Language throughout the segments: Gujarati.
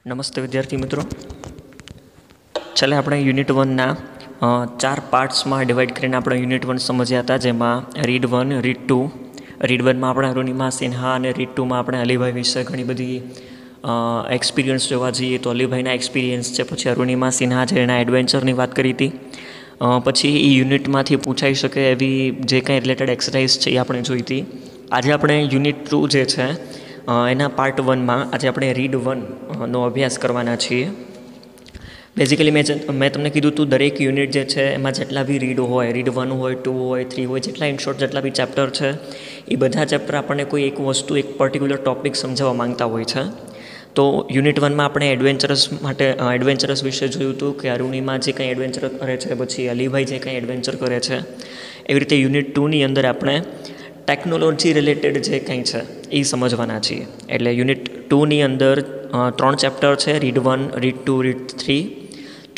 નમસ્તે વિદ્યાર્થી મિત્રો. ચાલે આપણે યુનિટ 1ના 4 પાર્ટ્સમાં ડિવાઈડ કરીને આપણે યુનિટ 1 સમજ્યા હતા, જેમાં રીડ 1, રીડ 2. રીડ 1માં આપણે અરુણિમા સિન્હા અને રીડ 2માં આપણે અલીભાઈ વિશે ઘણી બધી એક્સપિરિયન્સ જોવા જઈએ તો અલીભાઈના એક્સપિરિયન્સ છે, પછી અરુણિમા સિન્હા છે એના એડવેન્ચરની વાત કરી હતી. પછી એ યુનિટમાંથી પૂછાઈ શકે એવી જે કંઈ રિલેટેડ એક્સરસાઇઝ છે એ આપણે જોઈ હતી. આજે આપણે યુનિટ 2 જે છે એના પાર્ટ 1માં આજે આપણે રીડ 1નો અભ્યાસ કરવાના છીએ. બેઝિકલી મેં તમને કીધું હતું, દરેક યુનિટ જે છે એમાં જેટલા બી રીડ હોય, રીડ 1 હોય, 2 હોય, 3 હોય, જેટલા ઇન શોર્ટ જેટલા બી ચેપ્ટર છે એ બધા ચેપ્ટર આપણને કોઈ એક વસ્તુ, એક પર્ટિક્યુલર ટૉપિક સમજાવવા માંગતા હોય છે. તો યુનિટ 1માં આપણે એડવેન્ચરસ વિશે જોયું હતું કે અરુણિમા જે કંઈ એડવેન્ચર કરે છે, પછી અલીભાઈ જે કંઈ એડવેન્ચર કરે છે. એવી રીતે યુનિટ 2ની અંદર આપણે ટેકનોલોજી રિલેટેડ જે કંઈ છે એ સમજવાના છીએ. એટલે યુનિટ 2ની અંદર 3 ચેપ્ટર છે, રીડ 1, રીડ 2, રીડ 3.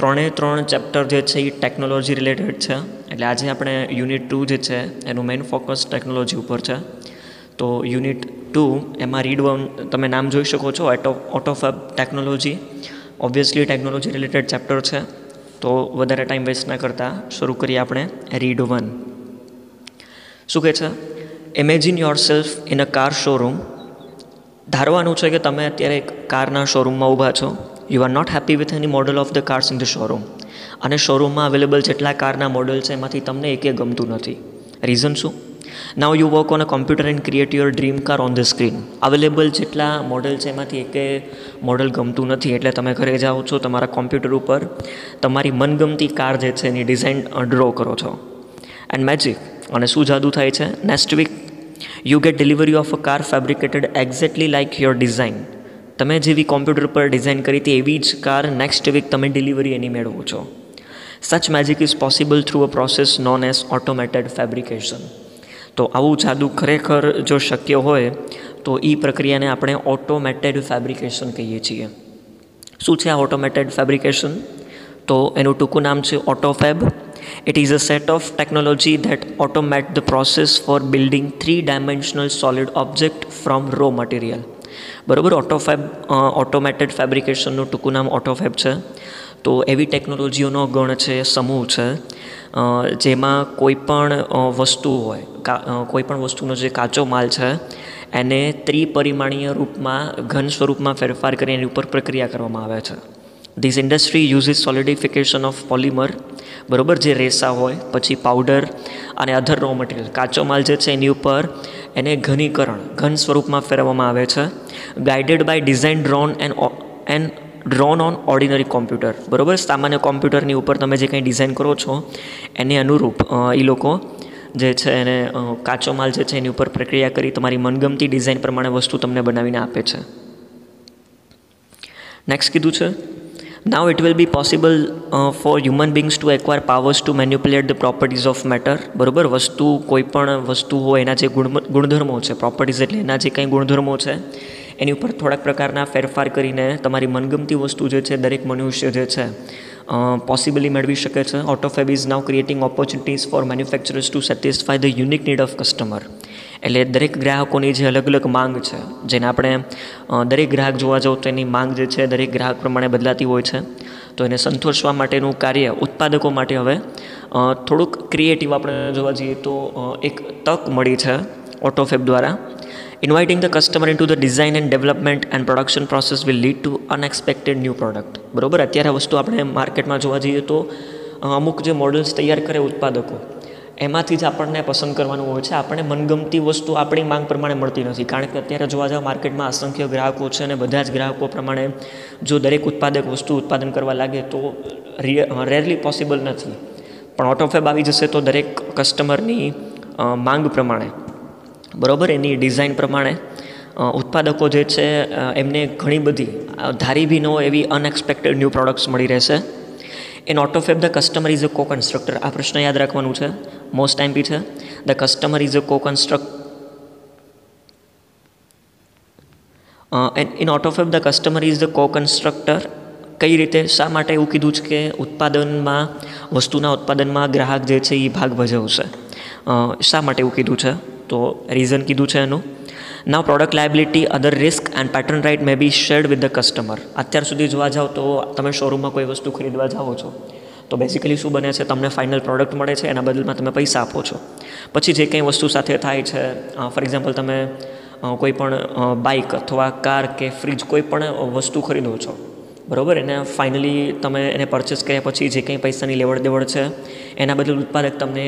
3 ચેપ્ટર જે છે એ ટેકનોલોજી રિલેટેડ છે. એટલે આજે આપણે યુનિટ 2 જે છે એનું મેઇન ફોકસ ટેકનોલોજી ઉપર છે. તો યુનિટ 2 એમાં રીડ 1 તમે નામ જોઈ શકો છો, autofab technology. Obviously technology related chapter છે, તો વધારે ટાઈમ વેસ્ટ ના કરતાં શરૂ કરીએ આપણે રીડ 1. શું કહે છે? Imagine yourself in a car showroom. ધારવાનું છે કે તમે અત્યારે એક કારના શોરૂમમાં ઊભા છો. You are not happy with any model of the cars in the showroom. અને શોરૂમમાં અવેલેબલ જેટલા કારના મોડલ છે એમાંથી તમને એકે ગમતું નથી. રીઝન શું? Now you work on a computer and create your dream car on the screen. Available જેટલા મોડલ છે એમાંથી એકે મોડલ ગમતું નથી, એટલે તમે ઘરે જાઓ છો, તમારા કોમ્પ્યુટર ઉપર તમારી મનગમતી કાર જે છે એની ડિઝાઇન ડ્રો કરો છો. એન્ડ મેજિક, અને શું જાદુ થાય છે? Next week you get delivery of a car fabricated exactly like your design. તમે જેવી કોમ્પ્યુટર પર ડિઝાઇન કરી હતી એવી જ કાર નેક્સ્ટ વીક તમે ડિલિવરી એની મેળવો છો. Such magic is possible through a process known as automated fabrication. તો આવું જાદુ ખરેખર જો શક્ય હોય તો એ પ્રક્રિયાને આપણે ઓટોમેટેડ ફેબ્રિકેશન કહીએ છીએ. શું છે આ ઓટોમેટેડ ફેબ્રિકેશન? તો એનું ટૂંકું નામ છે ઓટોફેબ. It is a set of technology that automate the process for building 3-dimensional solid object from raw material. બરાબર, ઓટોમેટેડ ફેબ્રિકેશનનું ટૂંકું નામ ઓટોફેબ છે. તો એવી ટેકનોલોજીઓનો ગણ છે, સમૂહ છે, જેમાં કોઈપણ વસ્તુનો જે કાચો માલ છે એને ત્રિપરિમાણીય રૂપમાં, ઘન સ્વરૂપમાં ફેરફાર કરી એની ઉપર પ્રક્રિયા કરવામાં આવે છે. This industry uses solidification of polymer, બરાબર, જે રેસા હોય, પછી પાવડર અને અધર રો મટીરિયલ, કાચો માલ જે છે એની ઉપર એને ઘન સ્વરૂપમાં ફેરવવામાં આવે છે. Guided by design drawn on ordinary computer. બરાબર, સામાન્ય કોમ્પ્યુટરની ઉપર તમે જે કંઈ ડિઝાઇન કરો છો એને અનુરૂપ એ લોકો જે છે એને કાચો માલ જે છે એની ઉપર પ્રક્રિયા કરી તમારી મનગમતી ડિઝાઇન પ્રમાણે વસ્તુ તમને બનાવીને આપે છે. નેક્સ્ટ કીધું છે, now it will be possible for human beings to acquire powers to manipulate the properties of matter. બરાબર, કોઈ પણ વસ્તુ હોય એના જે ગુણધર્મો છે, પ્રોપર્ટીઝ એટલે એના જે કંઈ ગુણધર્મો છે એની ઉપર થોડાક પ્રકારના ફેરફાર કરીને તમારી મનગમતી વસ્તુ જે છે દરેક મનુષ્ય જે છે પોસિબલી મેળવી શકે છે. Autofab is now creating opportunities for manufacturers to satisfy the unique need of customer. એટલે દરેક ગ્રાહકોની જે અલગ અલગ માંગ છે, જેને આપણે દરેક ગ્રાહક જોવા જાવ તો એની માંગ જે છે દરેક ગ્રાહક પ્રમાણે બદલાતી હોય છે. તો એને સંતોષવા માટેનું કાર્ય ઉત્પાદકો માટે હવે થોડુંક ક્રિએટિવ આપણે જોવા જઈએ તો એક તક મળી છે ઓટોફેબ દ્વારા. Inviting the customer in to the design and development and production process will lead to unexpected new product. બરાબર, અત્યારે વસ્તુ આપણે માર્કેટમાં જોવા જઈએ તો અમુક જે મોડલ્સ તૈયાર કરે ઉત્પાદકો, એમાંથી જ આપણને પસંદ કરવાનું હોય છે. આપણે મનગમતી વસ્તુ આપણી માંગ પ્રમાણે મળતી નથી, કારણ કે અત્યારે જોવા જાવ માર્કેટમાં અસંખ્ય ગ્રાહકો છે અને બધા જ ગ્રાહકો પ્રમાણે જો દરેક ઉત્પાદક વસ્તુ ઉત્પાદન કરવા લાગે તો રેરલી પોસિબલ નથી. પણ ઓટોફેબ આવી જશે તો દરેક કસ્ટમરની માંગ પ્રમાણે, બરાબર, એની ડિઝાઇન પ્રમાણે ઉત્પાદકો જે છે એમને ઘણી બધી ધારી બી ન હોય એવી અનએક્સપેક્ટેડ ન્યૂ પ્રોડક્ટ્સ મળી રહેશે. In autofab the customer is a co constructor. આ પ્રશ્ન યાદ રાખવાનું છે, મોસ્ટ ટાઈમ છે. The customer is a co in autofab the customer is the co constructor. કઈ રીતે, શા માટે એવું કીધું છે કે વસ્તુના ઉત્પાદનમાં ગ્રાહક જે છે એ ભાગ ભજવશે? શા માટે એવું કીધું છે? તો રીઝન કીધું છે એનું, now product liability, other risk and patent right may be shared with the customer. અત્યાર સુધી જોવા જાઓ તો તમે શોરૂમમાં કોઈ વસ્તુ ખરીદવા જાઓ છો તો બેઝિકલી શું બને છે, તમને ફાઇનલ પ્રોડક્ટ મળે છે, એના બદલમાં તમે પૈસા આપો છો. પછી જે કંઈ વસ્તુ સાથે થાય છે, ફોર એક્ઝામ્પલ તમે કોઈ પણ બાઇક અથવા કાર કે ફ્રીજ કોઈ પણ વસ્તુ ખરીદો છો, બરાબર, એને ફાઇનલી તમે એને પરચેસ કર્યા પછી જે કંઈ પૈસાની લેવડ દેવડ છે એના બદલે ઉત્પાદક તમને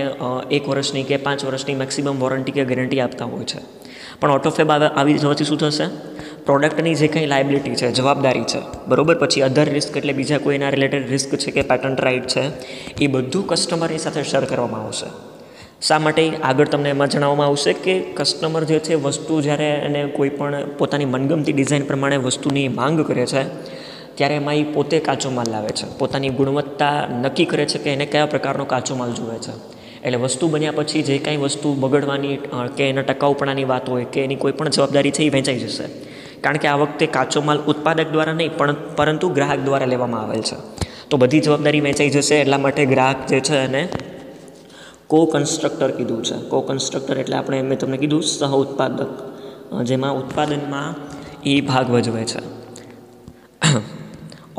1 વર્ષની કે 5 વર્ષની મેક્સિમમ વોરંટી કે ગેરંટી આપતા હોય છે. પણ ઓટોફેબ આવી જવાથી શું થશે, પ્રોડક્ટની જે કંઈ લાયબિલિટી છે, જવાબદારી છે, બરાબર, પછી અધર રિસ્ક એટલે બીજા કોઈ એના રિલેટેડ રિસ્ક છે કે પેટન્ટ રાઇટ છે, એ બધું કસ્ટમરની સાથે શેર કરવામાં આવશે. શા માટે? આગળ તમને એમાં જણાવવામાં આવશે કે કસ્ટમર જે છે વસ્તુ જ્યારે એને કોઈ પણ પોતાની મનગમતી ડિઝાઇન પ્રમાણે વસ્તુની માંગ કરે છે ત્યારે એમાં એ પોતે કાચો માલ લાવે છે, પોતાની ગુણવત્તા નક્કી કરે છે કે એને કયા પ્રકારનો કાચો માલ જુએ છે. એટલે વસ્તુ બન્યા પછી જે કાંઈ વસ્તુ બગડવાની કે એના ટકાઉપણાની વાત હોય કે એની કોઈ પણ જવાબદારી છે એ વહેંચાઈ જશે. કારણ કે આ વખતે કાચો માલ ઉત્પાદક દ્વારા નહીં પરંતુ ગ્રાહક દ્વારા લેવામાં આવેલ છે. તો બધી જવાબદારી વહેંચાઈ જશે. એટલા માટે ગ્રાહક જે છે એને કો કન્સ્ટ્રક્ટર કીધું છે. કો કન્સ્ટ્રક્ટર એટલે મેં તમને કીધું સહ ઉત્પાદક, જેમાં ઉત્પાદનમાં એ ભાગ ભજવે છે.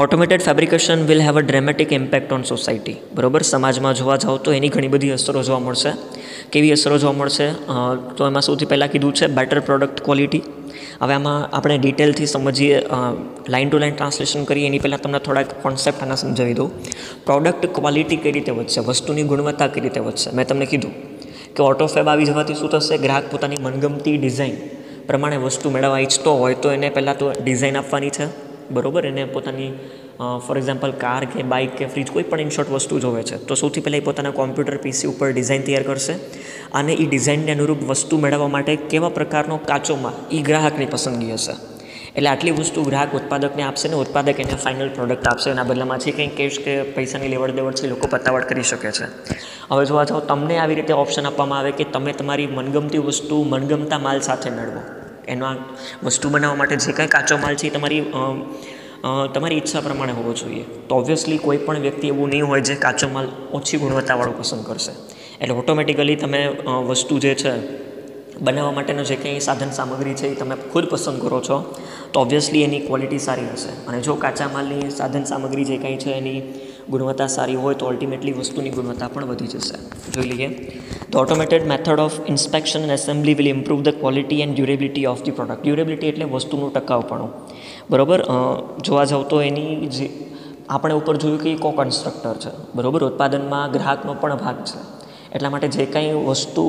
Automated fabrication will have a dramatic impact on society. બરાબર, સમાજમાં જોવા જાઓ તો એની ઘણી બધી અસરો જોવા મળશે. કેવી અસરો જોવા મળશે? તો એમાં સૌથી પહેલાં કીધું છે બેટર પ્રોડક્ટ ક્વોલિટી. હવે આમાં આપણે ડિટેલથી સમજીએ, લાઇન ટુ લાઇન ટ્રાન્સલેશન કરીએ એની પહેલાં તમને થોડાક કોન્સેપ્ટ આના સમજાવી દઉં. પ્રોડક્ટ ક્વોલિટી કઈ રીતે વધશે, વસ્તુની ગુણવત્તા કઈ રીતે વધશે? મેં તમને કીધું કે ઓટોફેબ આવી જવાથી શું થશે, ગ્રાહક પોતાની મનગમતી ડિઝાઇન પ્રમાણે વસ્તુ મેળવવા ઈચ્છતો હોય તો એને પહેલાં તો ડિઝાઇન આપવાની છે, બરાબર, એને પોતાની ફોર એક્ઝામ્પલ કાર કે બાઇક કે ફ્રીજ કોઈ પણ ઇનશોર્ટ વસ્તુ જોવે છે તો સૌથી પહેલાં એ પોતાના કોમ્પ્યુટર પીસી ઉપર ડિઝાઇન તૈયાર કરશે અને એ ડિઝાઇનને અનુરૂપ વસ્તુ મેળવવા માટે કેવા પ્રકારનો કાચો માલ એ ગ્રાહકની પસંદગી હશે. એટલે આટલી વસ્તુ ગ્રાહક ઉત્પાદકને આપશે ને ઉત્પાદક એને ફાઇનલ પ્રોડક્ટ આપશે. એના બદલામાં જે કંઈ કેશ કે પૈસાની લેવડ દેવડ છે લોકો પતાવટ કરી શકે છે. હવે જોવા જાઓ તમને આવી રીતે ઓપ્શન આપવામાં આવે કે તમે તમારી મનગમતી વસ્તુ મનગમતા માલ સાથે મેળવો. એનો આ વસ્તુ બનાવવા માટે જે કાંઈ કાચો માલ છે એ તમારી ઈચ્છા પ્રમાણે હોવો જોઈએ. તો ઓબ્વિયસલી કોઈ પણ વ્યક્તિ એવું નહીં હોય જે કાચો માલ ઓછી ગુણવત્તાવાળો પસંદ કરશે. એટલે ઓટોમેટિકલી તમે વસ્તુ જે છે બનાવવા માટેનો જે કંઈ સાધન સામગ્રી છે એ તમે ખુદ પસંદ કરો છો તો ઓબ્વિયસલી એની ક્વોલિટી સારી હશે. અને જો કાચા માલની સાધન સામગ્રી જે કંઈ છે એની ગુણવત્તા સારી હોય તો અલ્ટિમેટલી વસ્તુની ગુણવત્તા પણ વધી જશે. જોઈ લઈએ. The automated method of inspection and assembly will improve the quality and durability of the product. Durability એટલે વસ્તુનું ટકાઉપણું. બરાબર, જોવા જાવ તો એની જે આપણે ઉપર જોયું કે એ કો કન્સ્ટ્રક્ટર છે, બરાબર, ઉત્પાદનમાં ગ્રાહકનો પણ ભાગ છે. એટલા માટે જે કાંઈ વસ્તુ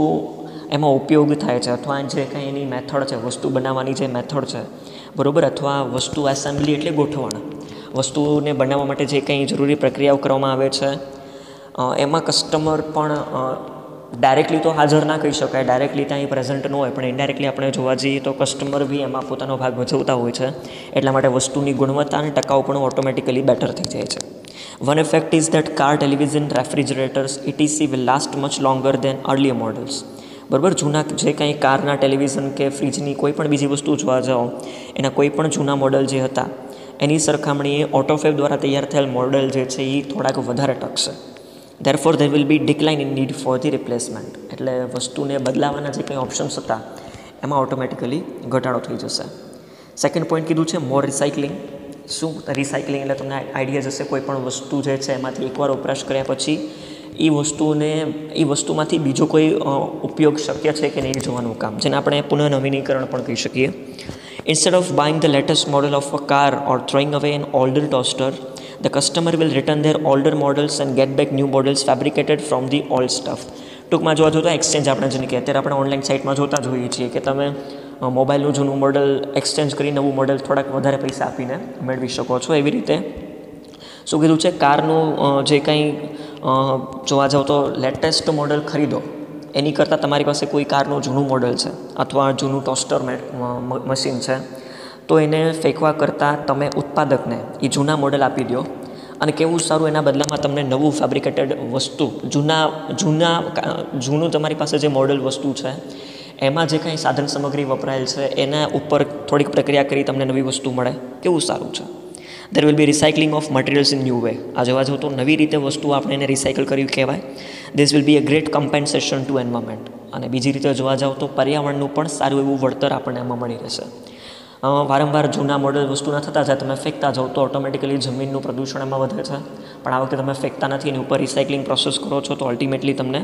એમાં ઉપયોગ થાય છે અથવા જે કાંઈ એની મેથડ છે, વસ્તુ બનાવવાની જે મેથડ છે, બરાબર, અથવા વસ્તુ એસેમ્બલી એટલે ગોઠવણ, વસ્તુને બનાવવા માટે જે કંઈ જરૂરી પ્રક્રિયાઓ કરવામાં આવે છે એમાં કસ્ટમર પણ ડાયરેક્ટલી તો હાજર ના કહી શકાય, ડાયરેક્ટલી ત્યાં પ્રેઝન્ટ ન હોય, પણ ઇનડાયરેક્ટલી આપણે જોવા જઈએ તો કસ્ટમર બી એમાં પોતાનો ભાગ ભજવતા હોય છે. એટલા માટે વસ્તુની ગુણવત્તા અને ટકાઉપણું ઓટોમેટિકલી બેટર થઈ જાય છે. One effect is that car, television, refrigerators ETC will last much longer than earlier models. બરાબર, જૂના જે કંઈ કારના, ટેલિવિઝન કે ફ્રીજની કોઈ પણ બીજી વસ્તુ જોવા જાઓ એના કોઈ પણ જૂના મોડલ જે હતા એની સરખામણીએ ઓટોફેબ દ્વારા તૈયાર થયેલ મોડલ જે છે એ થોડાક વધારે ટકશે. Therefore there will be decline in need for the replacement. એટલે વસ્તુને બદલાવાના જે કંઈ ઓપ્શન્સ હતા એમાં ઓટોમેટિકલી ઘટાડો થઈ જશે. સેકન્ડ પોઈન્ટ કીધું છે મોર રિસાયકલિંગ. શું રિસાયકલિંગ એટલે તમને આઈડિયા જશે કોઈ પણ વસ્તુ જે છે એમાંથી એકવાર વપરાશ કર્યા પછી એ વસ્તુમાંથી બીજો કોઈ ઉપયોગ શક્ય છે કે નહીં જોવાનું કામ, જેને આપણે પુનઃનવીનીકરણ પણ કહી શકીએ. Instead of buying the latest model of a car or throwing away an older toaster, the customer will return their older models and get back new models fabricated from the old stuff. ટૂંકમાં જોવા જોઈએ તો એક્સચેન્જ આપણે જેને કહીએ, અત્યારે આપણે ઓનલાઈન સાઇટમાં જોતા જોઈએ છીએ કે તમે મોબાઈલનું જૂનું મોડલ એક્સચેન્જ કરી નવું મોડલ થોડાક વધારે પૈસા આપીને મેળવી શકો છો. એવી રીતે શું કીધું છે, કારનું જે કંઈ જોવા જાઓ તો લેટેસ્ટ મોડલ ખરીદો એની કરતાં તમારી પાસે કોઈ કારનું જૂનું મોડલ છે અથવા જૂનું ટોસ્ટર મશીન છે તો એને ફેંકવા કરતાં તમે ઉત્પાદકને એ જૂના મોડલ આપી દો અને કેવું સારું એના બદલામાં તમને નવું ફેબ્રિકેટેડ વસ્તુ જૂનું તમારી પાસે જે મોડલ વસ્તુ છે એમાં જે કંઈ સાધન સામગ્રી વપરાયેલ છે એના ઉપર થોડીક પ્રક્રિયા કરી તમને નવી વસ્તુ મળે, કેવું સારું છે. There will be recycling of materials in new way. આ જોવા જાઓ તો નવી રીતે વસ્તુ આપણે એને રિસાયકલ કર્યું કહેવાય. This will be a great compensation to environment. અને બીજી રીતે જોવા જાઓ તો પર્યાવરણનું પણ સારું એવું વળતર આપણને એમાં મળી રહેશે. વારંવાર જૂના મોડલ વસ્તુના થતા જાય તમે ફેંકતા જાઓ તો ઓટોમેટિકલી જમીનનું પ્રદૂષણ એમાં વધે છે. પણ આ વખતે તમે ફેંકતા નથી એની ઉપર રિસાયકલિંગ પ્રોસેસ કરો છો તો અલ્ટિમેટલી તમને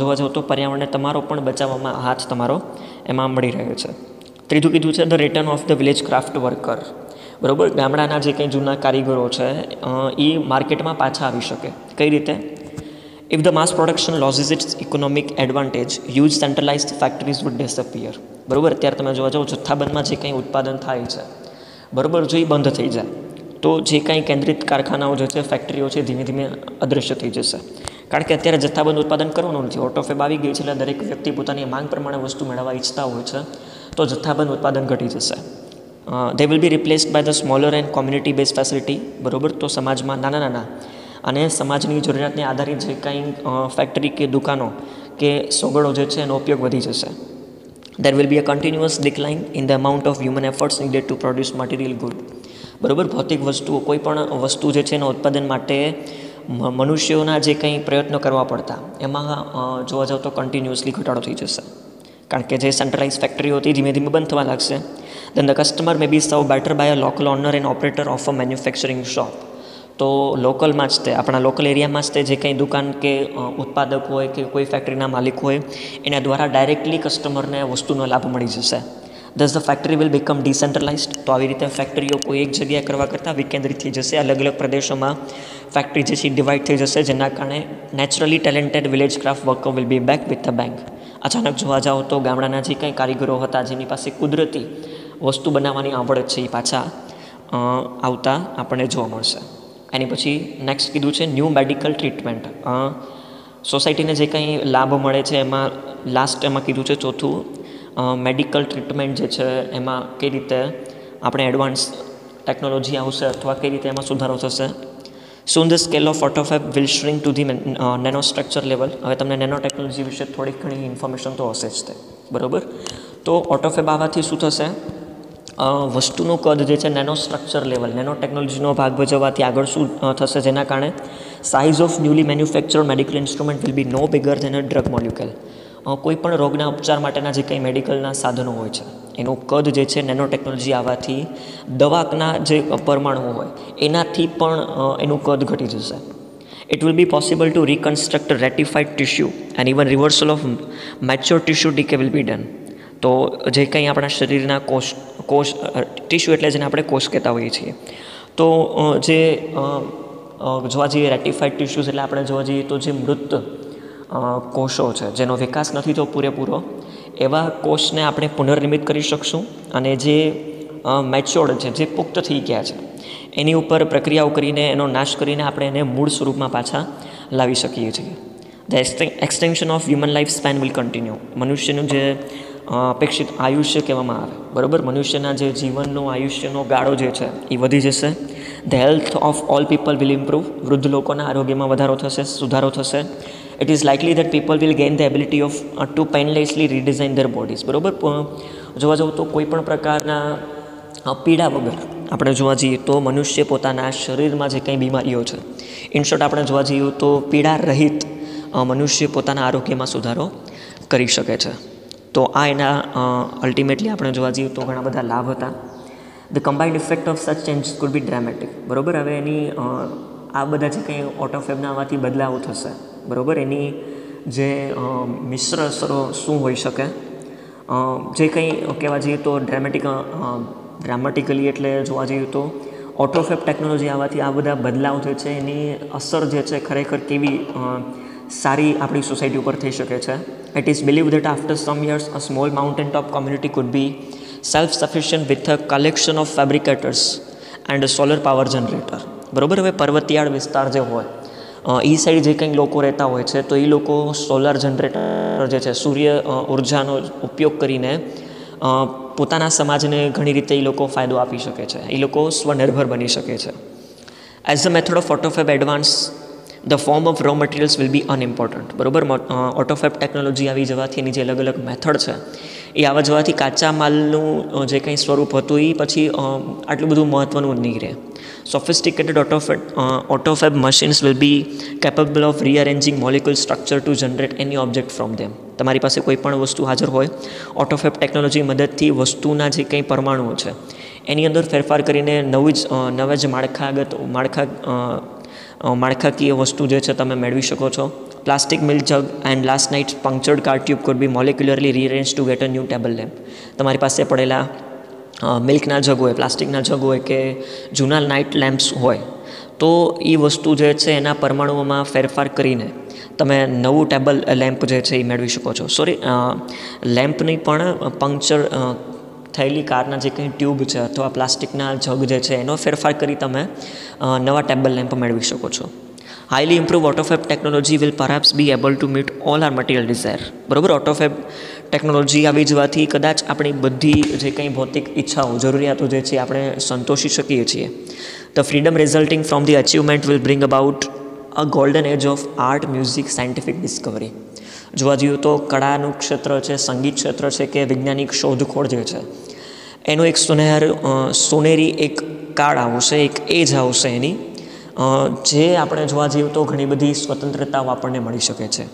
જોવા જાઓ તો પર્યાવરણને તમારો પણ બચાવવામાં હાથ તમારો એમાં મળી રહ્યો છે. ત્રીજું કીધું છે the return of the village craft worker. બરાબર, ગામડાના જે કંઈ જૂના કારીગરો છે એ માર્કેટમાં પાછા આવી શકે. કઈ રીતે? If the mass production loses its economic advantage, huge centralised factories would disappear. બરાબર, અત્યારે તમે જોવા જાઓ જથ્થાબંધમાં જે કંઈ ઉત્પાદન થાય છે, બરાબર, જો એ બંધ થઈ જાય તો જે કાંઈ કેન્દ્રિત કારખાનાઓ જે છે, ફેક્ટરીઓ છે, ધીમે ધીમે અદૃશ્ય થઈ જશે. કારણ કે અત્યારે જથ્થાબંધ ઉત્પાદન કરવાનું નથી. ઓટોફેબ આવી ગઈ છે એટલે દરેક વ્યક્તિ પોતાની માંગ પ્રમાણે વસ્તુ મેળવવા ઈચ્છતા હોય છે, તો જથ્થાબંધ ઉત્પાદન ઘટી જશે. They will be replaced by the smaller and community base facility. બરાબર, તો સમાજમાં નાના અને સમાજની જરૂરિયાતને આધારિત જે કાંઈ ફેક્ટરી કે દુકાનો કે સગવડો જે છે એનો ઉપયોગ વધી જશે. There will be a continuous decline in the amount of human efforts needed to produce material good. બરાબર, ભૌતિક વસ્તુઓ કોઈ પણ વસ્તુ જે છે એના ઉત્પાદન માટે મનુષ્યોના જે કંઈ પ્રયત્નો કરવા પડતા એમાં જોવા જાવ તો કન્ટિન્યુઅસલી ઘટાડો થઈ જશે. કારણ કે જે સેન્ટ્રલાઇઝ ફેક્ટરીઓ હતી ધીમે ધીમે બંધ થવા લાગશે. દેન the customer may be serve better by a local owner and operator of a manufacturing shop. તો લોકલમાં જ તે આપણા લોકલ એરિયામાં જ તે જે કંઈ દુકાન કે ઉત્પાદક હોય કે કોઈ ફેક્ટરીના માલિક હોય એના દ્વારા ડાયરેક્ટલી કસ્ટમરને વસ્તુનો લાભ મળી જશે. Thus the factory will become decentralised. તો આવી રીતે ફેક્ટરીઓ કોઈ એક જગ્યાએ કરવા કરતાં વિકેન્દ્રિત થઈ જશે. અલગ અલગ પ્રદેશોમાં ફેક્ટરી જે છે ડિવાઈડ થઈ જશે, જેના કારણે naturally talented village craft worker will be back with the bank. અચાનક જોવા જાઓ તો ગામડાના જે કંઈ કારીગરો હતા જેની પાસે કુદરતી વસ્તુ બનાવવાની આવડત છે એ પાછા આવતા આપણને જોવા મળશે. એની પછી નેક્સ્ટ કીધું છે ન્યૂ મેડિકલ ટ્રીટમેન્ટ. સોસાયટીને જે કંઈ લાભ મળે છે એમાં લાસ્ટ એમાં કીધું છે ચોથું, મેડિકલ ટ્રીટમેન્ટ જે છે એમાં કઈ રીતે આપણે એડવાન્સ ટેકનોલોજી આવશે અથવા કઈ રીતે એમાં સુધારો થશે. Soon the scale of autofab will shrink to the nano structure level. હવે તમને નેનો ટેકનોલોજી વિશે થોડીક ઘણી ઇન્ફોર્મેશન તો હશે જ તે, બરાબર. તો ઓટોફેબ આવવાથી શું થશે, વસ્તુનું કદ જે છે નેનો સ્ટ્રક્ચર લેવલ, નેનો ટેકનોલોજીનો ભાગ ભજવવાથી આગળ શું થશે, જેના કારણે size of newly manufactured medical instrument will be no bigger than a drug molecule. કોઈ પણ રોગના ઉપચાર માટેના જે કંઈ મેડિકલના સાધનો હોય છે એનું કદ જે છે નેનો ટેકનોલોજી આવવાથી દવાના જે પરમાણુઓ હોય એનાથી પણ એનું કદ ઘટી જશે. It will be possible to reconstruct ratified tissue and even reversal of mature tissue decay will be done. તો જે કંઈ આપણા શરીરના કોષ ટિશ્યુ એટલે જેને આપણે કોષ કહેતા હોઈએ છીએ, તો જે જોવા જઈએ રેટિફાઈડ ટિશ્યુઝ એટલે આપણે જોવા જઈએ તો જે મૃત કોષો છે જેનો વિકાસ નથી તો પૂરેપૂરો, એવા કોષને આપણે પુનર્નિર્મિત કરી શકશું. અને જે મેચ્યોર્ડ છે, જે પુખ્ત થઈ ગયા છે, એની ઉપર પ્રક્રિયાઓ કરીને એનો નાશ કરીને આપણે એને મૂળ સ્વરૂપમાં પાછા લાવી શકીએ છીએ. The extension of human life span will continue. મનુષ્યનું જે અપેક્ષિત આયુષ્ય કહેવામાં આવે, બરાબર, મનુષ્યના જે જીવનનો આયુષ્યનો ગાળો જે છે એ વધી જશે. The health of all people will improve. વૃદ્ધ લોકોના આરોગ્યમાં વધારો થશે, સુધારો થશે. It is likely that people will gain the ability of to painlessly redesign their bodies. બરાબર, જોવા જાઉં તો કોઈ પણ પ્રકારના પીડા વગર આપણે જોવા જઈએ તો મનુષ્ય પોતાના શરીરમાં જે કંઈ બીમારીઓ છે, ઇન શોર્ટ આપણે જોવા જઈએ તો પીડા રહિત મનુષ્ય પોતાના આરોગ્યમાં સુધારો કરી શકે છે. તો આ એના અલ્ટિમેટલી આપણે જોવા જઈએ તો ઘણા બધા લાભ હતા. ધ કમ્બાઇન્ડ ઇફેક્ટ ઓફ સચ ચેન્જીસ કુડ બી ડ્રામેટિક. બરાબર, હવે એની આ બધા જે કંઈ ઓટોફેબના આવવાથી બદલાવ થશે, બરાબર, એની જે મિશ્ર અસરો શું હોઈ શકે, જે કંઈ કહેવા જઈએ તો ડ્રામેટિકલી એટલે જોવા જઈએ તો ઓટોફેબ ટેકનોલોજી આવવાથી આ બધા બદલાવ જે છે એની અસર જે છે ખરેખર કેવી સારી આપણી સોસાયટી ઉપર થઈ શકે છે. It is believe that after some years a small mountain top community could be self sufficient with a collection of fabricators and solar power generator. બરાબર, હવે પર્વતિયાળ વિસ્તાર જે હોય એ સાઈડ જે કંઈ લોકો રહેતા હોય છે તો એ લોકો સોલર જનરેટર જે છે, સૂર્ય ઉર્જાનો ઉપયોગ કરીને પોતાના સમાજને ઘણી રીતે એ લોકો ફાયદો આપી શકે છે, એ લોકો સ્વનિર્ભર બની શકે છે. As the method of autofab advance the form of raw materials will be unimportant. બરાબર, ઓટોફેબ ટેકનોલોજી આવી જવાથી એની જે અલગ અલગ મેથડ છે એ આવવા જવાથી કાચા માલનું જે કંઈ સ્વરૂપ હતું એ પછી આટલું બધું મહત્ત્વનું નહીં રહે. Sophisticated autofab machines will be capable of rearranging molecule structure to generate any object from them. તમારી પાસે કોઈ પણ વસ્તુ હાજર હોય, ઓટોફેબ ટેકનોલોજી મદદથી વસ્તુના જે કંઈ પરમાણુઓ છે એની અંદર ફેરફાર કરીને નવા જ માળખાકીય વસ્તુ જે છે તમે મેળવી શકો છો. Plastic milk jug and last night punctured car tube could be molecularly rearrange to get a new table lamp. તમારી પાસે પડેલા મિલ્કના જગ હોય, પ્લાસ્ટિકના જગ હોય કે જૂના નાઇટ લેમ્પ્સ હોય, તો એ વસ્તુ જે છે એના પરમાણુઓમાં ફેરફાર કરીને તમે નવું ટેબલ લેમ્પ જે છે એ મેળવી શકો છો. લેમ્પની પણ પંક્ચર થયેલી કારના જે કંઈ ટ્યુબ છે અથવા પ્લાસ્ટિકના જગ જે છે એનો ફેરફાર કરી તમે નવા ટેબલ લેમ્પ મેળવી શકો છો. Highly improve autofab technology will perhaps be able to meet all our material desire. બરાબર, ઓટોફેબ ટેકનોલોજી આવી જવાથી કદાચ આપણી બધી જે કંઈ ભૌતિક ઈચ્છાઓ, જરૂરિયાતો જે છે આપણે સંતોષી શકીએ છીએ. The freedom resulting from the achievement will bring about a golden age of art, music, scientific discovery. જોવા જઈએ તો કળાનું ક્ષેત્ર છે, સંગીત ક્ષેત્ર છે કે વૈજ્ઞાનિક શોધખોળ જે છે એનો એક સોનેરી એક કાળ આવશે, એક એજ આવશે એની, જે આપણે જોવા જઈએ તો ઘણી બધી સ્વતંત્રતાઓ આપણને મળી શકે છે.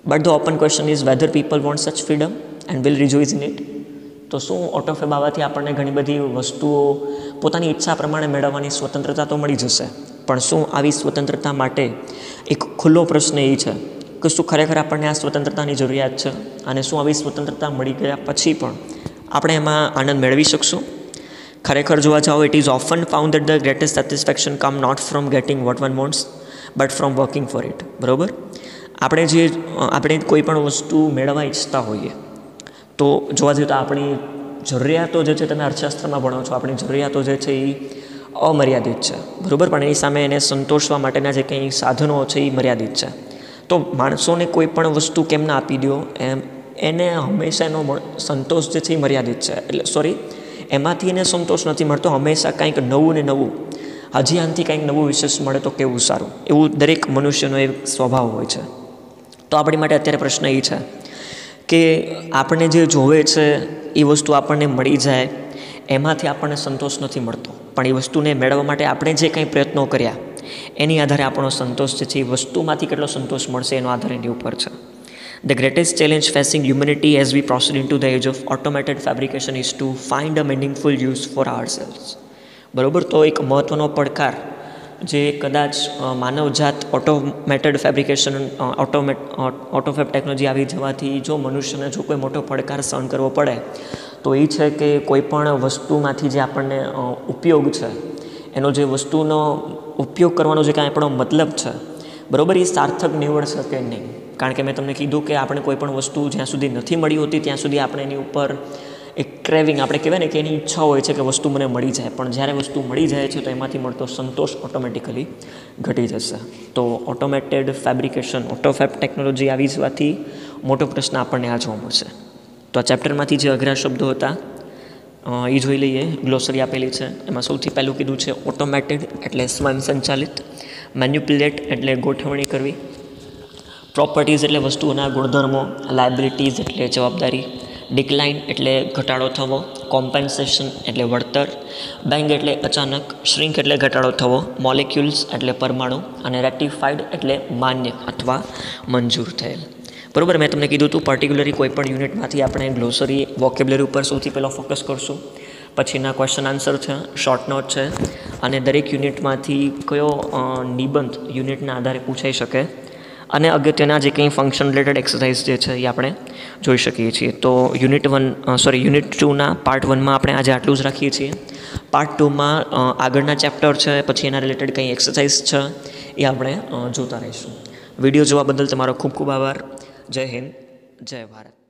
But the open question is whether people want such freedom and will rejoice in it. તો શું ઓટોફેબ આવવાથી આપણને ઘણી બધી વસ્તુઓ પોતાની ઈચ્છા પ્રમાણે મેળવવાની સ્વતંત્રતા તો મળી જશે, પણ શું આવી સ્વતંત્રતા માટે એક ખુલ્લો પ્રશ્ન એ છે કે શું ખરેખર આપણને આ સ્વતંત્રતાની જરૂરિયાત છે, અને શું આવી સ્વતંત્રતા મળી ગયા પછી પણ આપણે એમાં આનંદ મેળવી શકશું? ખરેખર જોવા જાઓ, it is often found that the greatest satisfaction come not from getting what one wants but from working for it. બરાબર, આપણે કોઈ પણ વસ્તુ મેળવવા ઈચ્છતા હોઈએ તો જોવા જઈએ તો આપણી જરૂરિયાતો જે છે, તમે અર્થશાસ્ત્રમાં ભણો છો, આપણી જરૂરિયાતો જે છે એ અમર્યાદિત છે. બરાબર, પણ એની સામે એને સંતોષવા માટેના જે કંઈ સાધનો છે એ મર્યાદિત છે. તો માણસોને કોઈ પણ વસ્તુ કેમ ના આપી દો, એને હંમેશા એનો સંતોષ જે છે એ મર્યાદિત છે. એમાંથી એને સંતોષ નથી મળતો. હંમેશા કંઈક નવું ને નવું, હજી આનાથી કંઈક નવું વિશેષ મળે તો કેવું સારું, એવું દરેક મનુષ્યનો એક સ્વભાવ હોય છે. તો આપણી માટે અત્યારે પ્રશ્ન એ છે કે આપણે જે જોવે છે એ વસ્તુ આપણને મળી જાય, એમાંથી આપણને સંતોષ નથી મળતો, પણ એ વસ્તુને મેળવવા માટે આપણે જે કંઈ પ્રયત્નો કર્યા એની આધારે આપણો સંતોષ જે છે એ વસ્તુમાંથી કેટલો સંતોષ મળશે એનો આધાર એની ઉપર છે. The greatest challenge facing humanity as we proceed into the age of automated fabrication is to find a meaningful use for ourselves. બરાબર, તો એક મહત્ત્વનો પડકાર જે કદાચ માનવજાત ઓટોફેબ ટેકનોલોજી આવી જવાથી જો મનુષ્યને જો કોઈ મોટો પડકાર સહન કરવો પડે તો એ છે કે કોઈ પણ વસ્તુમાંથી જે આપણને ઉપયોગ છે, એનો જે વસ્તુનો ઉપયોગ કરવાનો જે કાંઈ આપણો મતલબ છે, બરાબર, એ સાર્થક નીવડશે કે નહીં. કારણ કે મેં તમને કીધું કે આપણે કોઈ પણ વસ્તુ જ્યાં સુધી નથી મળી હોતી ત્યાં સુધી આપણે એની ઉપર એક ક્રેવિંગ, આપણે કહેવાય ને કે એની ઈચ્છા હોય છે કે વસ્તુ મને મળી જાય, પણ જ્યારે વસ્તુ મળી જાય છે તો એમાંથી મળતો સંતોષ ઓટોમેટિકલી ઘટી જશે. તો ઓટોફેબ ટેકનોલોજી આવી જવાથી મોટો પ્રશ્ન આપણને આ જોવા મળશે. તો આ ચેપ્ટરમાંથી જે અઘરા શબ્દો હતા એ જોઈ લઈએ. ગ્લોસરી આપેલી છે, એમાં સૌથી પહેલું કીધું છે ઓટોમેટેડ એટલે સ્વયંસંચાલિત, મેન્યુપ્યુલેટ એટલે ગોઠવણી કરવી, પ્રોપર્ટીઝ એટલે વસ્તુઓના ગુણધર્મો, લાયબિલિટીઝ એટલે જવાબદારી, ડિક્લાઇન એટલે ઘટાડો થવો, કોમ્પેન્સેશન એટલે વળતર, બેંગ એટલે અચાનક, શ્રિંક એટલે ઘટાડો થવો, મોલિક્યુલ્સ એટલે પરમાણુ, અને રેટિફાઈડ એટલે માન્ય અથવા મંજૂર થયેલ. બરાબર, મેં તમને કીધું હતું પર્ટિક્યુલરલી કોઈ પણ યુનિટમાંથી આપણે ગ્લોસરી વોકેબ્યુલરી ઉપર સૌથી પહેલાં ફોકસ કરશું, પછીના ક્વેશ્ચન આન્સર છે, શોર્ટ નોટ છે, અને દરેક યુનિટમાંથી કયો નિબંધ યુનિટના આધારે પૂછાઈ શકે, અને અગત્યના જે કંઈ ફંક્શન રિલેટેડ એક્સરસાઇઝ જે છે એ આપણે જોઈ શકીએ છીએ. તો યુનિટ 2ના પાર્ટ 1માં આપણે આજે આટલું જ રાખીએ છીએ. પાર્ટ 2માં આગળના ચેપ્ટર છે, પછી એના રિલેટેડ કંઈ એક્સરસાઇઝ છે એ આપણે જોતા રહીશું. વિડીયો જોવા બદલ તમારો ખૂબ ખૂબ આભાર. જય હિન્દ, જય ભારત.